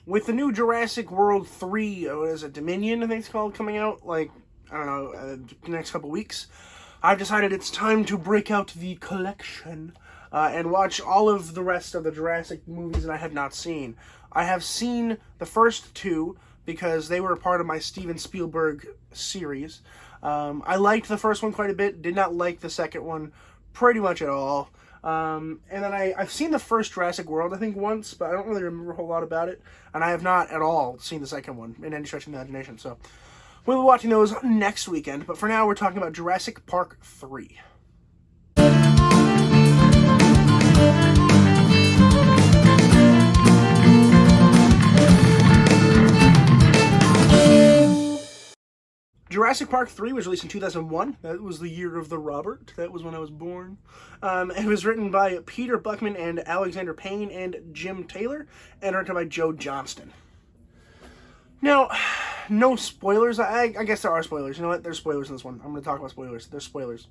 with the new Jurassic World 3, what is it, Dominion, I think it's called, coming out, like, I don't know, the next couple weeks, I've decided it's time to break out the collection and watch all of the rest of the Jurassic movies that I have not seen. I have seen the first two because they were a part of my Steven Spielberg series. I liked the first one quite a bit, did not like the second one pretty much at all. And then I've seen the first Jurassic World, I think, once, but I don't really remember a whole lot about it. And I have not at all seen the second one in any stretch of the imagination. So we'll be watching those next weekend. But for now, we're talking about Jurassic Park 3. Jurassic Park 3 was released in 2001. That was the year of the Robert. That was when I was born. It was written by Peter Buckman and Alexander Payne and Jim Taylor, and directed by Joe Johnston. Now, no spoilers. I guess there are spoilers. You know what? There's spoilers in this one. I'm going to talk about spoilers. There's spoilers.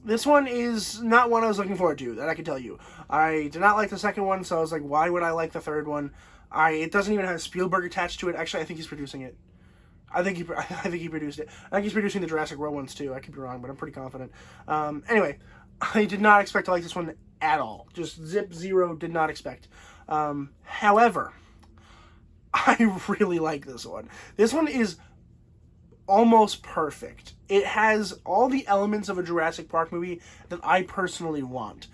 This one is not one I was looking forward to, that I can tell you. I did not like the second one, so I was like, why would I like the third one? It doesn't even have Spielberg attached to it. Actually, I think he's producing it. I think he produced it. I think he's producing the Jurassic World ones too. I could be wrong, but I'm pretty confident. Anyway, I did not expect to like this one at all. Just zip zero, did not expect. However, I really like this one. This one is almost perfect. It has all the elements of a Jurassic Park movie that I personally want.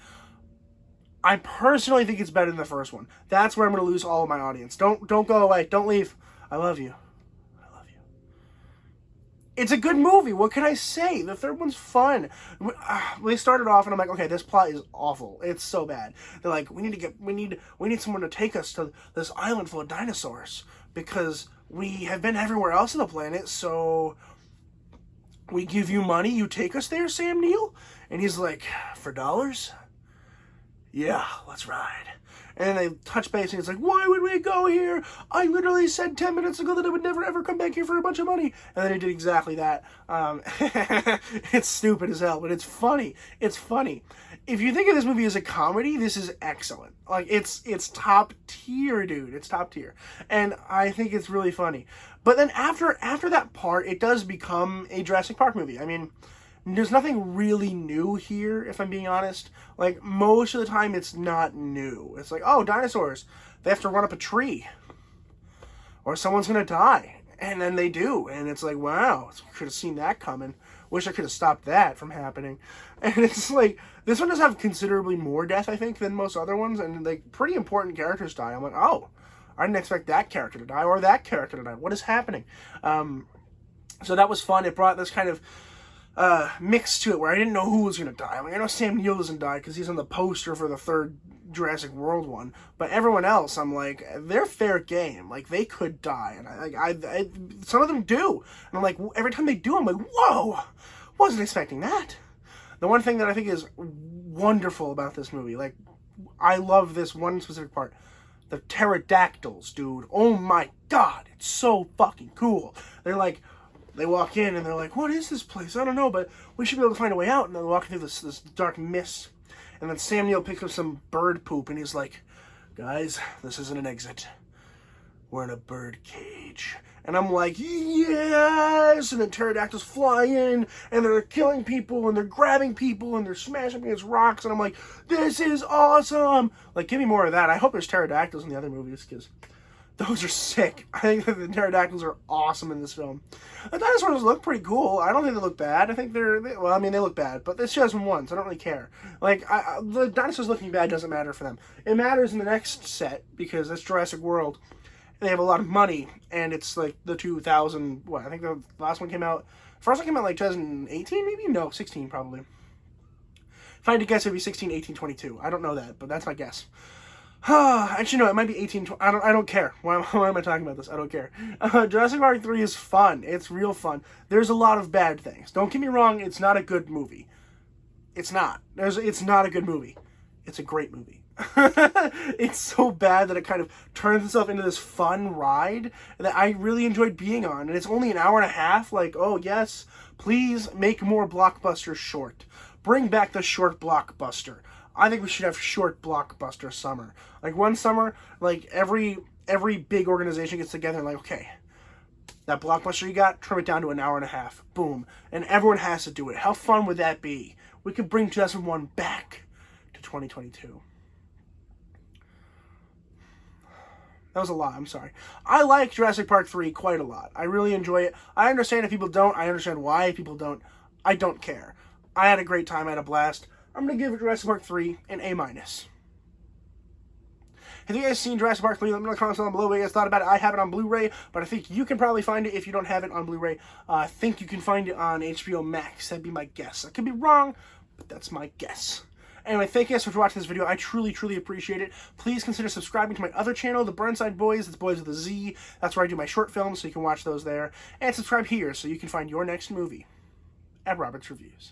I personally think it's better than the first one. That's where I'm going to lose all of my audience. Don't go away. Don't leave. I love you. It's a good movie. What can I say? The third one's fun. They started off, and I'm like, okay, this plot is awful. It's so bad. They're like, we need someone to take us to this island full of dinosaurs because we have been everywhere else on the planet. So we give you money, you take us there, Sam Neill. And he's like, for dollars? Yeah, let's ride. And then they touch base, and it's like, why would we go here? I literally said 10 minutes ago that I would never, ever come back here for a bunch of money. And then he did exactly that. It's stupid as hell, but it's funny. It's funny. If you think of this movie as a comedy, this is excellent. Like, it's top tier, dude. It's top tier. And I think it's really funny. But then after that part, it does become a Jurassic Park movie. I mean, there's nothing really new here, if I'm being honest. Like, most of the time, it's not new. It's like, oh, dinosaurs. They have to run up a tree. Or someone's going to die. And then they do. And it's like, wow, I could have seen that coming. Wish I could have stopped that from happening. And it's like, this one does have considerably more death, I think, than most other ones. And, like, pretty important characters die. I'm like, oh, I didn't expect that character to die or that character to die. What is happening? So that was fun. It brought this kind of mix to it where I didn't know who was going to die. Like, I know Sam Neill doesn't die because he's on the poster for the third Jurassic World one, but everyone else, I'm like, they're fair game. Like, they could die, and I some of them do, and I'm like, every time they do, I'm like, whoa, wasn't expecting that. The one thing that I think is wonderful about this movie, like, I love this one specific part, the pterodactyls, dude. Oh my god, it's so fucking cool. They're like, they walk in and they're like, what is this place? I don't know, but we should be able to find a way out. And they're walking through this dark mist. And then Sam Neill picks up some bird poop and he's like, guys, this isn't an exit. We're in a bird cage. And I'm like, yes! And then pterodactyls fly in and they're killing people and they're grabbing people and they're smashing against rocks. And I'm like, this is awesome! Like, give me more of that. I hope there's pterodactyls in the other movies because those are sick. I think that the pterodactyls are awesome in this film. The dinosaurs look pretty cool. I don't think they look bad. I think they look bad, but this shows them once. I don't really care. Like, the dinosaurs looking bad doesn't matter for them. It matters in the next set, because it's Jurassic World. They have a lot of money, and it's like the 2000, I think the last one came out, first one came out like 2018 maybe? No, 16 probably. If I had to guess, it would be 16, 18, 22. I don't know that, but that's my guess. Actually, no, it might be 18. I don't care. Why am I talking about this? I don't care. Jurassic Park 3 is fun. It's real fun. There's a lot of bad things. Don't get me wrong. It's not a good movie. It's not. It's not a good movie. It's a great movie. It's so bad that it kind of turns itself into this fun ride that I really enjoyed being on. And it's only an hour and a half. Like, oh, yes, please make more blockbusters short. Bring back the short blockbuster. I think we should have short blockbuster summer. Like, one summer, like, every every big organization gets together and like, okay, that blockbuster you got, trim it down to an hour and a half. Boom. And everyone has to do it. How fun would that be? We could bring 2001 back to 2022. That was a lot. I'm sorry. I like Jurassic Park 3 quite a lot. I really enjoy it. I understand if people don't. I understand why people don't. I don't care. I had a great time. I had a blast. I'm going to give Jurassic Park 3 an A-. Have you guys seen Jurassic Park 3? Let me know in the comments down below what you guys thought about it. I have it on Blu-ray, but I think you can probably find it if you don't have it on Blu-ray. I think you can find it on HBO Max. That'd be my guess. I could be wrong, but that's my guess. Anyway, thank you guys for watching this video. I truly, truly appreciate it. Please consider subscribing to my other channel, The Burnside Boys. It's Boys with a Z. That's where I do my short films, so you can watch those there. And subscribe here so you can find your next movie at Robert's Reviews.